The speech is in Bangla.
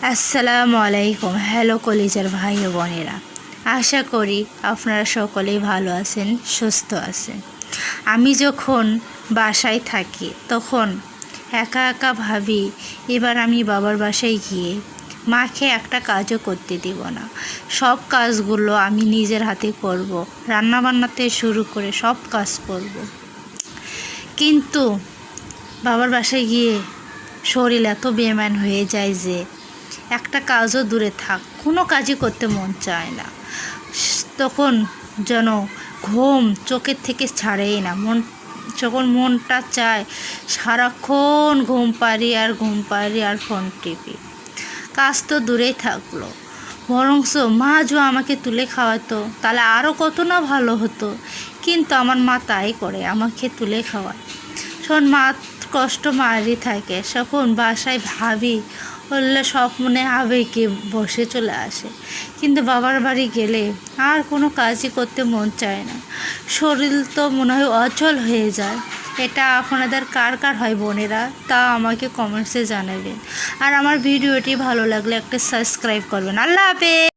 আসসালামু আলাইকুম। হ্যালো কলিজার ভাই ও বোনেরা, আশা করি আপনারা সকলেই ভালো আছেন, সুস্থ আছেন। আমি যখন বাসায় থাকি তখন একা একা ভাবি এবার আমি বাবার বাসায় গিয়ে মাকে একটা কাজও করতে দিব না, সব কাজগুলো আমি নিজের হাতে করব, রান্নাবান্নাতে শুরু করে সব কাজ করব। কিন্তু বাবার বাসায় গিয়ে শরীর এত বেমান হয়ে যায় যে একটা কাজও দূরে থাক, কোনো কাজই করতে মন চায় না। তখন যেন ঘুম চোখের থেকে ছাড়েই না, যখন মনটা চায় সারাক্ষণ ঘুম পারি আর ফোন টিপি। কাজ তো দূরেই থাকলো, বরঞ্চ মা যে আমাকে তুলে খাওয়াতো তাহলে আরও কত না ভালো হতো। কিন্তু আমার মা তাই করে, আমাকে তুলে খাওয়ায়। যখন মা কষ্ট মারই থাকে, তখন বাসায় ভাবি বললে সব মনে আবেগে বসে চলে আসে। কিন্তু বাবার বাড়ি গেলে আর কোনো কাজই করতে মন চায় না, শরীর তো মনে হয় অচল হয়ে যায়। এটা আপনাদের কার কার হয় বোনেরা, তা আমাকে কমেন্টসে জানাবেন। আর আমার ভিডিওটি ভালো লাগলে একটা সাবস্ক্রাইব করবেন। আল্লাহ হাফেজ।